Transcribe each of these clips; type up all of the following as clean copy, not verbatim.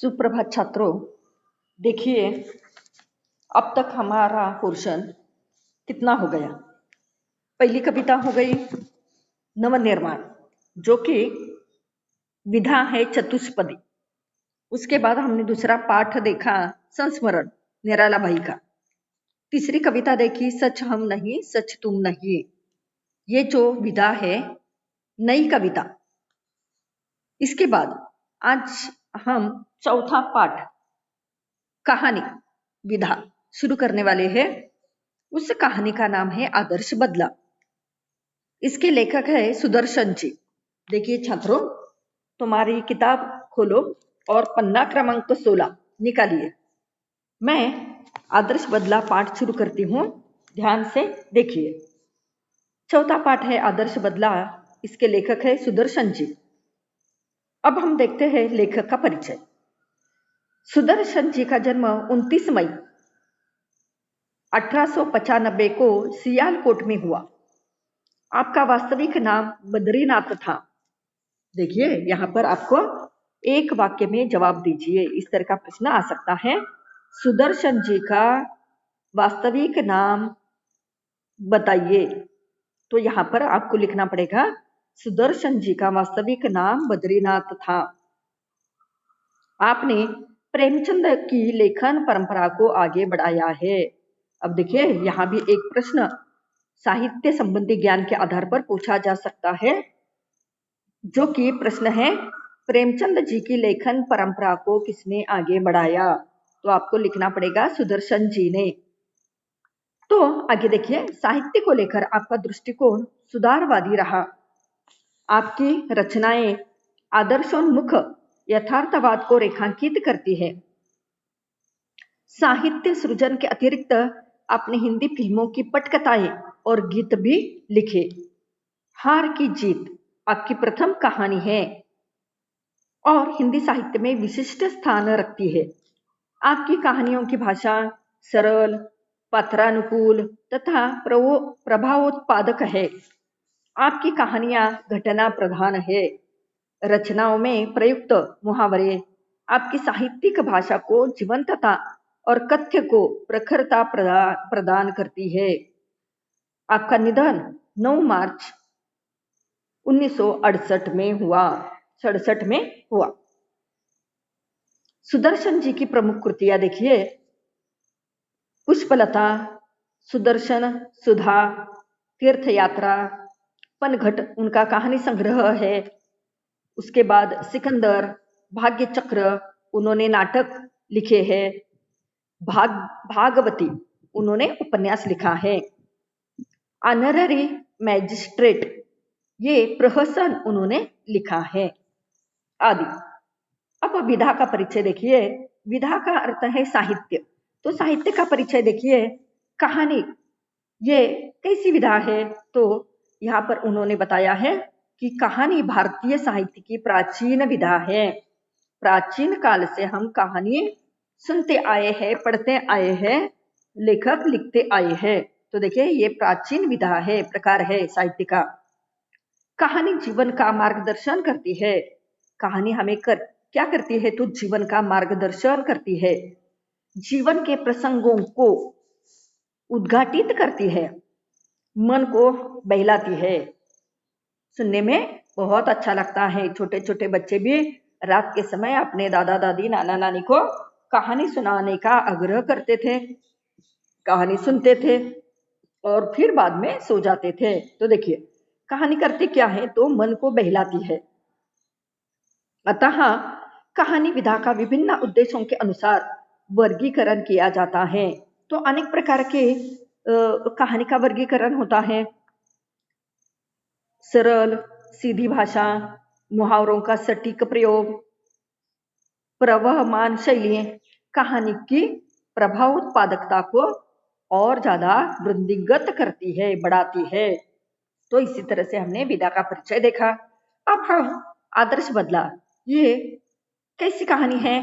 सुप्रभात छात्रों। देखिए, अब तक हमारा पोर्शन कितना हो गया। पहली कविता हो गई नवनिर्माण, जो कि विधा है चतुष्पदी। उसके बाद हमने दूसरा पाठ देखा संस्मरण निराला भाई का। तीसरी कविता देखी सच हम नहीं सच तुम नहीं। ये जो विधा है नई कविता। इसके बाद आज हम चौथा पाठ कहानी विधा शुरू करने वाले हैं। उस कहानी का नाम है आदर्श बदला। इसके लेखक है सुदर्शन जी। देखिए छात्रों, तुम्हारी किताब खोलो और पन्ना क्रमांक 16 निकालिए। मैं आदर्श बदला पाठ शुरू करती हूँ, ध्यान से देखिए। चौथा पाठ है आदर्श बदला। इसके लेखक है सुदर्शन जी। अब हम देखते हैं लेखक का परिचय। सुदर्शन जी का जन्म 29 मई 1895 को सियालकोट में हुआ। आपका वास्तविक नाम बद्रीनाथ था। देखिए, यहाँ पर आपको एक वाक्य में जवाब दीजिए, इस तरह का प्रश्न आ सकता है। सुदर्शन जी का वास्तविक नाम बताइए। तो यहाँ पर आपको लिखना पड़ेगा सुदर्शन जी का वास्तविक नाम बद्रीनाथ था। आपने प्रेमचंद की लेखन परंपरा को आगे बढ़ाया है। अब देखिए, यहाँ भी एक प्रश्न साहित्य संबंधी ज्ञान के आधार पर पूछा जा सकता है, जो कि प्रश्न है प्रेमचंद जी की लेखन परंपरा को किसने आगे बढ़ाया। तो आपको लिखना पड़ेगा सुदर्शन जी ने। तो आगे देखिए, साहित्य को लेकर आपका दृष्टिकोण सुधारवादी रहा। आपकी रचनाएं आदर्शोन्मुख यथार्थवाद को रेखांकित करती है। साहित्य सृजन के अतिरिक्त आपने हिंदी फिल्मों की पटकथाएं और गीत भी लिखे। हार की जीत आपकी प्रथम कहानी है और हिंदी साहित्य में विशिष्ट स्थान रखती है। आपकी कहानियों की भाषा सरल, पात्रानुकूल तथा प्रभावोत्पादक है। आपकी कहानियां घटना प्रधान है। रचनाओं में प्रयुक्त मुहावरे आपकी साहित्यिक भाषा को जीवंतता और कथ्य को प्रखरता प्रदान करती है। आपका निधन 9 मार्च 1968 में हुआ, 67 में हुआ। सुदर्शन जी की प्रमुख कृतियां देखिए, पुष्पलता, सुदर्शन सुधा, तीर्थ यात्रा, पनघट उनका कहानी संग्रह है। उसके बाद सिकंदर, भाग्य चक्र उन्होंने नाटक लिखे हैं। भागवती उन्होंने उपन्यास लिखा है। ऑनररी मैजिस्ट्रेट ये प्रहसन उन्होंने लिखा है आदि। अब विधा का परिचय देखिए। विधा का अर्थ है साहित्य। तो साहित्य का परिचय देखिए। कहानी ये कैसी विधा है, तो यहाँ पर उन्होंने बताया है कि कहानी भारतीय साहित्य की प्राचीन विधा है। प्राचीन काल से हम कहानी सुनते आए हैं, पढ़ते आए हैं, लेखक लिखते आए हैं। तो देखिए, ये प्राचीन विधा है, प्रकार है साहित्य का। कहानी जीवन का मार्गदर्शन करती है। कहानी हमें क्या करती है, तो जीवन का मार्गदर्शन करती है। जीवन के प्रसंगों को उद्घाटित करती है, मन को बहलाती है। सुनने में बहुत अच्छा लगता है। छोटे छोटे बच्चे भी रात के समय अपने दादा दादी नाना नानी को कहानी सुनाने का आग्रह करते थे, कहानी सुनते थे और फिर बाद में सो जाते थे। तो देखिए, कहानी करती क्या है, तो मन को बहलाती है। अतः कहानी विधा का विभिन्न उद्देश्यों के अनुसार वर्गीकरण किया जाता है। तो अनेक प्रकार के कहानी का वर्गीकरण होता है। सरल सीधी भाषा, मुहावरों का सटीक प्रयोग, प्रवहमान शैली कहानी की प्रभाव उत्पादकता को और ज्यादा वृद्धिगत करती है, बढ़ाती है। तो इसी तरह से हमने विधा का परिचय देखा। अब हम आदर्श बदला ये कैसी कहानी है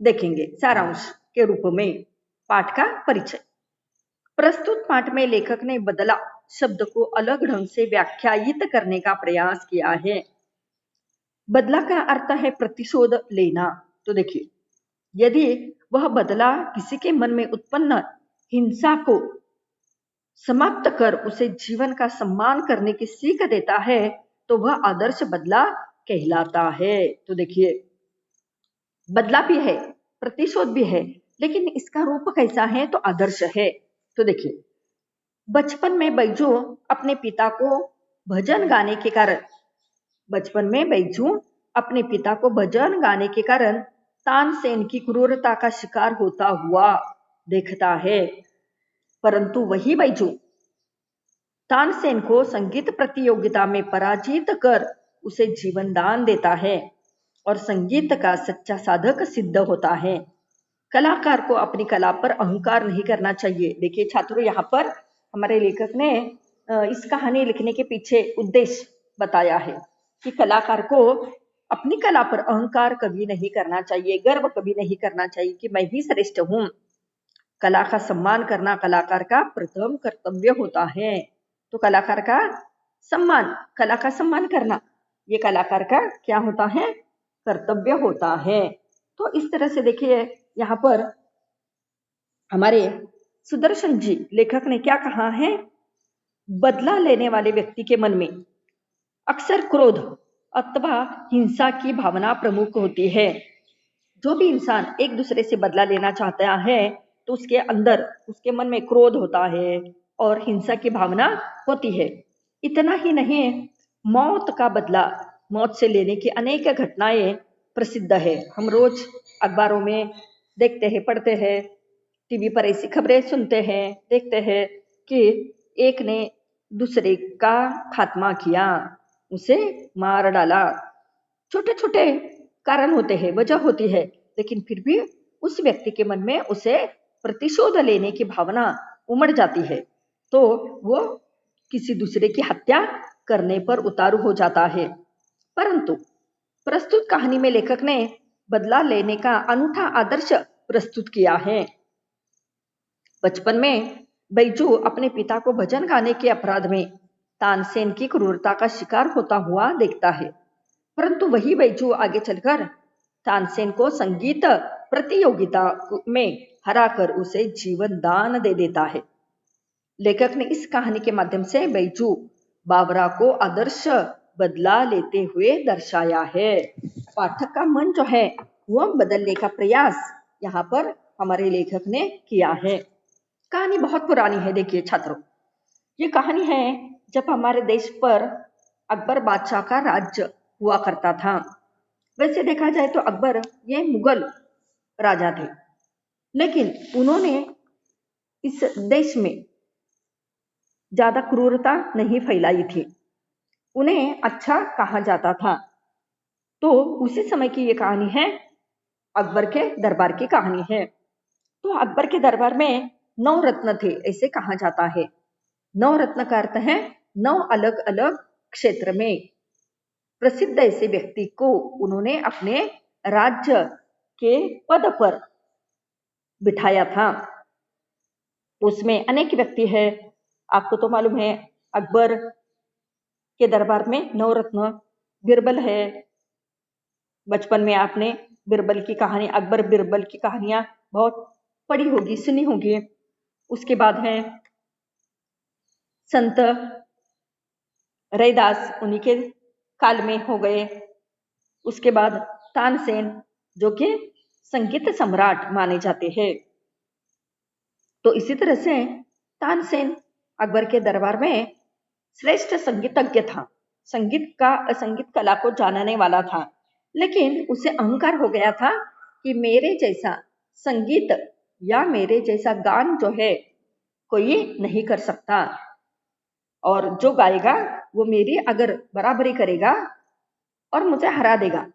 देखेंगे सारांश के रूप में। पाठ का परिचय। प्रस्तुत पाठ में लेखक ने बदला शब्द को अलग ढंग से व्याख्यायित करने का प्रयास किया है। बदला का अर्थ है प्रतिशोध लेना। तो देखिए, यदि वह बदला किसी के मन में उत्पन्न हिंसा को समाप्त कर उसे जीवन का सम्मान करने की सीख देता है तो वह आदर्श बदला कहलाता है। तो देखिए, बदला भी है, प्रतिशोध भी है, लेकिन इसका रूप कैसा है? तो आदर्श है। तो देखिए, बचपन में बैजू अपने पिता को भजन गाने के कारण अपने पिता को भजन गाने के कारण तानसेन की क्रूरता का शिकार होता हुआ देखता है। परंतु वही बैजू तानसेन को संगीत प्रतियोगिता में पराजित कर उसे जीवन दान देता है और संगीत का सच्चा साधक सिद्ध होता है। कलाकार को अपनी कला पर अहंकार नहीं करना चाहिए। देखिए छात्रों, यहाँ पर हमारे लेखक ने इस कहानी लिखने के पीछे उद्देश्य बताया है कि कलाकार को अपनी कला पर अहंकार कभी नहीं करना चाहिए, गर्व कभी नहीं करना चाहिए कि मैं भी श्रेष्ठ हूँ। कला का सम्मान करना कलाकार का प्रथम कर्तव्य होता है। तो कलाकार का सम्मान, कला का सम्मान करना, ये कलाकार का क्या होता है? कर्तव्य होता है। तो इस तरह से देखिए, यहाँ पर हमारे सुदर्शन जी लेखक ने क्या कहा है? बदला लेने वाले व्यक्ति के मन में अक्सर क्रोध अथवा हिंसा की भावना प्रमुख होती है। जो भी इंसान एक दूसरे से बदला लेना चाहता है तो उसके अंदर, उसके मन में क्रोध होता है और हिंसा की भावना होती है। इतना ही नहीं, मौत का बदला, मौत से लेने की अनेक घटनाएं प्रसिद्ध है। हम रोज अखबारों में देखते हैं, पढ़ते हैं, टीवी पर ऐसी खबरें सुनते हैं, देखते हैं कि एक ने दूसरे का खात्मा किया, उसे मार डाला। छोटे छोटे कारण होते हैं, वजह होती है, लेकिन फिर भी उस व्यक्ति के मन में उसे प्रतिशोध लेने की भावना उमड़ जाती है, तो वो किसी दूसरे की हत्या करने पर उतारू हो जाता है। परंतु प्रस्तुत कहानी में लेखक ने बदला लेने का अनूठा आदर्श प्रस्तुत किया है। बचपन में बैजू अपने पिता को भजन गाने के अपराध में तानसेन की क्रूरता का शिकार होता हुआ देखता है, परंतु वही बैजू आगे चलकर तानसेन को संगीत प्रतियोगिता में हराकर उसे जीवन दान दे देता है। लेखक ने इस कहानी के माध्यम से बैजू बावरा को आदर्श बदला लेते हुए दर्शाया है। पाठक का मन जो है वह बदलने का प्रयास यहाँ पर हमारे लेखक ने किया है। कहानी बहुत पुरानी है। देखिए छात्रों, ये कहानी है जब हमारे देश पर अकबर बादशाह का राज्य हुआ करता था। वैसे देखा जाए तो अकबर ये मुगल राजा थे, लेकिन उन्होंने इस देश में ज्यादा क्रूरता नहीं फैलाई थी, उन्हें अच्छा कहा जाता था। तो उसी समय की ये कहानी है, अकबर के दरबार की कहानी है। तो अकबर के दरबार में 9 रत्न थे, ऐसे कहा जाता है। 9 रत्न का अर्थ है 9 अलग अलग क्षेत्र में प्रसिद्ध ऐसे व्यक्ति को उन्होंने अपने राज्य के पद पर बिठाया था। उसमें अनेक व्यक्ति है, आपको तो मालूम है अकबर के दरबार में 9 रत्न। बिरबल है, बचपन में आपने बिरबल की कहानी, अकबर बिरबल की कहानियां बहुत पढ़ी होगी, सुनी होगी। उसके बाद है संत रैदास, उन्हीं के काल में हो गए। उसके बाद तानसेन, जो कि संगीत सम्राट माने जाते हैं। तो इसी तरह से तानसेन अकबर के दरबार में श्रेष्ठ संगीतज्ञ था, संगीत कला को जानने वाला था, लेकिन उसे अहंकार हो गया था कि मेरे जैसा संगीत या मेरे जैसा गान जो है कोई नहीं कर सकता, और जो गाएगा वो मेरी अगर बराबरी करेगा और मुझे हरा देगा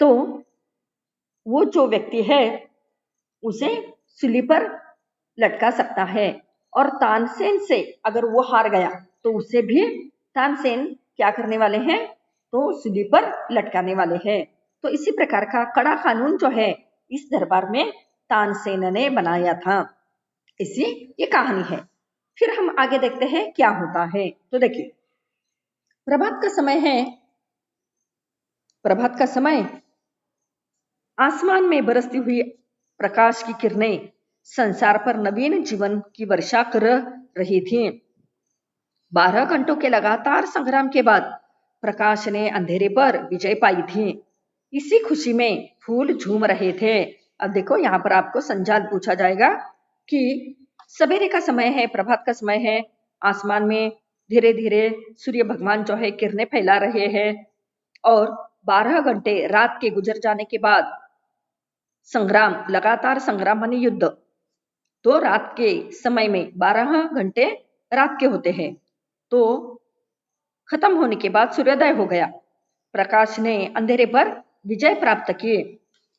तो वो जो व्यक्ति है उसे सूली पर लटका सकता है। और तानसेन से अगर वो हार गया तो उसे भी तानसेन क्या करने वाले हैं? तो सूली पर लटकाने वाले हैं। तो इसी प्रकार का कड़ा कानून जो है इस दरबार में तानसेन ने बनाया था। इसी ये कहानी है। फिर हम आगे देखते हैं क्या होता है। तो देखिए, प्रभात का समय है। प्रभात का समय आसमान में बरसती हुई प्रकाश की किरणें संसार पर नवीन जीवन की वर्षा कर रही थीं। 12 घंटों के लगातार संग्राम के बाद प्रकाश ने अंधेरे पर विजय पाई थी। इसी खुशी में फूल झूम रहे थे। अब देखो यहाँ पर आपको संजाल पूछा जाएगा कि सवेरे का समय है, प्रभात का समय है, आसमान में धीरे धीरे सूर्य भगवान जो है किरणें फैला रहे हैं और 12 घंटे रात के गुजर जाने के बाद संग्राम, लगातार संग्राम माने युद्ध, तो रात के समय में 12 घंटे रात के होते हैं, तो खत्म होने के बाद सूर्योदय हो गया। प्रकाश ने अंधेरे पर विजय प्राप्त की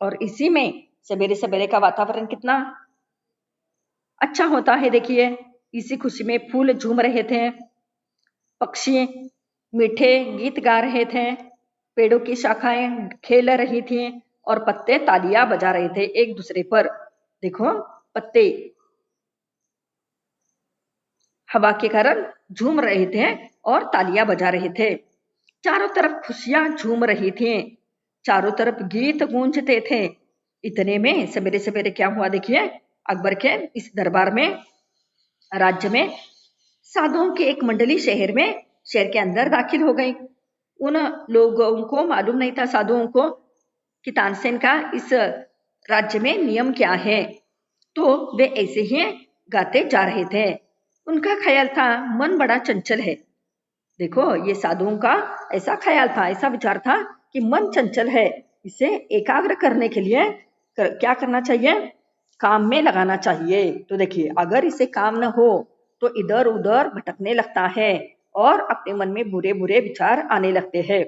और इसी में सवेरे सवेरे का वातावरण कितना अच्छा होता है। देखिए, इसी खुशी में फूल झूम रहे थे, पक्षी मीठे गीत गा रहे थे, पेड़ों की शाखाएं खेल रही थी और पत्ते तालियां बजा रहे थे एक दूसरे पर। देखो, पत्ते हवा के कारण झूम रहे थे और तालियां बजा रहे थे। चारों तरफ खुशियां झूम रही थी, चारों तरफ गीत गूंजते थे। इतने में सवेरे सवेरे क्या हुआ, देखिए, अकबर के इस दरबार में, राज्य में साधुओं की एक मंडली शहर के अंदर दाखिल हो गई। उन लोगों को मालूम नहीं था, साधुओं को, कि तानसेन का इस राज्य में नियम क्या है, तो वे ऐसे ही गाते जा रहे थे। उनका ख्याल था मन बड़ा चंचल है। देखो, ये साधुओं का ऐसा ख्याल था, ऐसा विचार था कि मन चंचल है, इसे एकाग्र करने के लिए क्या करना चाहिए, काम में लगाना चाहिए। तो देखिए, अगर इसे काम न हो तो इधर उधर भटकने लगता है और अपने मन में बुरे बुरे विचार आने लगते हैं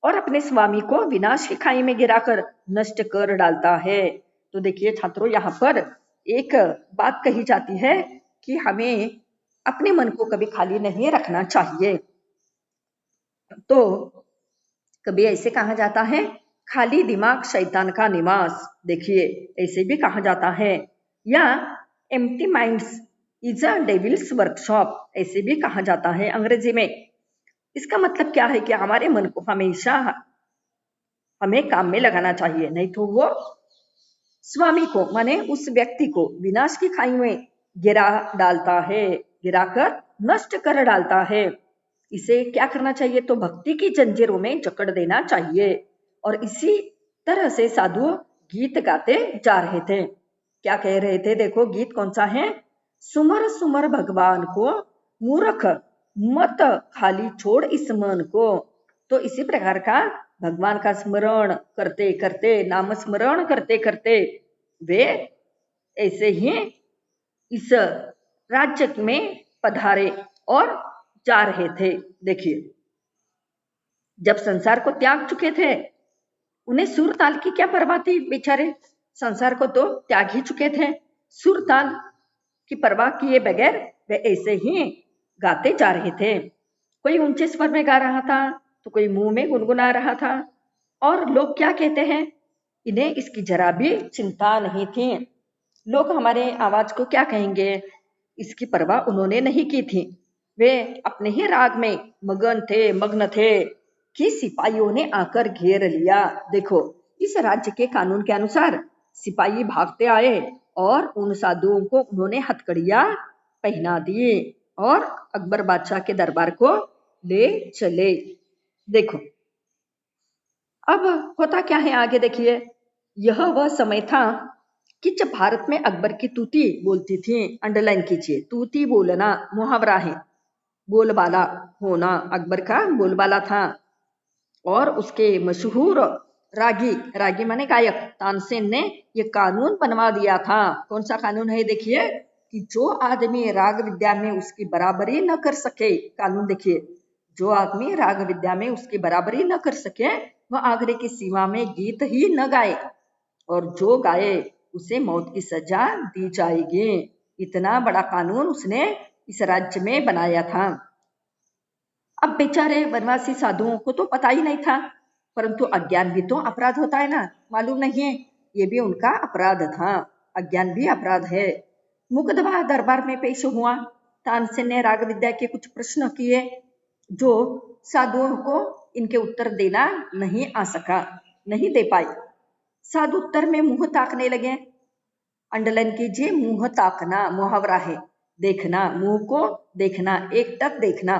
और अपने स्वामी को विनाश की खाई में गिराकर नष्ट कर डालता है। तो देखिए छात्रों, यहाँ पर एक बात कही जाती है कि हमें अपने मन को कभी खाली नहीं रखना चाहिए। तो कभी ऐसे कहा जाता है, खाली दिमाग शैतान का निवास। देखिए, ऐसे भी कहा जाता है, या empty minds is a devils workshop, ऐसे भी कहा जाता है अंग्रेजी में। इसका मतलब क्या है कि हमारे मन को हमेशा हमें काम में लगाना चाहिए, नहीं तो वो स्वामी को, माने उस व्यक्ति को विनाश की खाई में गिरा डालता है, गिराकर नष्ट कर डालता है। इसे क्या करना चाहिए, तो भक्ति की जंजीरों में जकड़ देना चाहिए। और इसी तरह से साधु गीत गाते जा रहे थे। क्या कह रहे थे, देखो गीत कौन सा है, सुमर सुमर भगवान को, मूर्ख मत खाली छोड़ इस मन को। तो इसी प्रकार का भगवान का स्मरण करते करते, नाम स्मरण करते करते वे ऐसे ही इस राज्य में पधारे और जा रहे थे। देखिए, जब संसार को त्याग चुके थे, उन्हें सुर ताल की क्या परवाह थी, बेचारे संसार को तो त्याग ही चुके थे। सुर ताल की परवाह किए बगैर वे ऐसे ही गाते जा रहे थे। कोई ऊंचे स्वर में गा रहा था तो कोई मुंह में गुनगुना रहा था। और लोग क्या कहते हैं, इन्हें इसकी जरा भी चिंता नहीं थी। लोग हमारे आवाज को क्या कहेंगे, इसकी परवाह उन्होंने नहीं की थी। वे अपने ही राग में मग्न थे कि सिपाहियों ने आकर घेर लिया। देखो, इस राज्य के कानून के अनुसार सिपाही भागते आए और उन साधुओं को उन्होंने हथकड़ियां पहना दी और अकबर बादशाह के दरबार को ले चले। देखो, अब होता क्या है आगे देखिए। यह वह समय था कि जब भारत में अकबर की तूती बोलती थी। अंडरलाइन कीजिए, तूती बोलना मुहावरा है, बोलबाला होना। अकबर का बोलबाला था और उसके मशहूर रागी माने गायक तानसेन ने ये कानून बनवा दिया था। कौन सा कानून है, देखिए, कि जो आदमी राग विद्या में उसकी बराबरी न कर सके, कानून देखिए, जो आदमी राग विद्या में उसकी बराबरी न कर सके वह आगरे की सीमा में गीत ही न गाए और जो गाए उसे मौत की सजा दी जाएगी। इतना बड़ा कानून उसने इस राज्य में बनाया था। अब बेचारे वनवासी साधुओं को तो पता ही नहीं था, परंतु अज्ञान भी तो अपराध होता है ना, मालूम नहीं है, ये भी उनका अपराध था। अज्ञान भी अपराध है। मुकदमा दरबार में पेश हुआ। तानसेन ने राग विद्या के कुछ प्रश्न किए जो साधुओं को इनके उत्तर देना नहीं आ सका, नहीं दे पाए। साधु उत्तर में मुंह ताकने लगे। अंडरलाइन कीजिए, मुंह ताकना मुहावरा है, देखना, मुंह को देखना, एकटक देखना।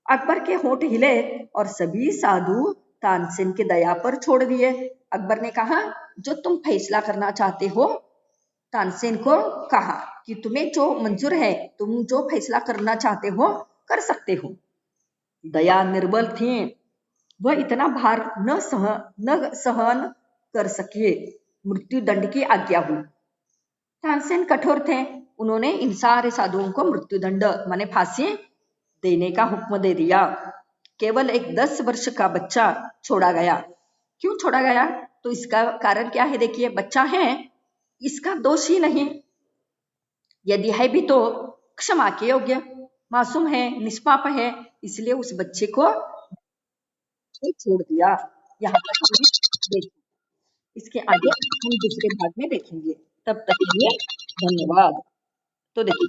अकबर के होंठ हिले और सभी साधु तानसेन की दया पर छोड़ दिए। अकबर ने कहा, जो तुम फैसला करना चाहते हो, तानसेन को कहा कि तुम्हें जो मंजूर है, तुम जो फैसला करना चाहते हो कर सकते हो। दया निर्बल थी, वह इतना भार न सहन कर सके, मृत्यु दंड की आज्ञा हुई। तानसेन कठोर थे, उन्होंने इन सारे साधुओं को मृत्यु दंड माने फांसी देने का हुक्म दे दिया। केवल एक 10 वर्ष का बच्चा छोड़ा गया। क्यों छोड़ा गया? तो इसका कारण क्या है? देखिए, बच्चा है, इसका दोष ही नहीं, यदि है भी तो क्षमा के योग्य, मासूम है, निष्पाप है, इसलिए उस बच्चे को छोड़ दिया। यहाँ तक हमने देखा। इसके आगे हम दूसरे भाग में देखेंगे। तब तक के लिए धन्यवाद। तो देखिए,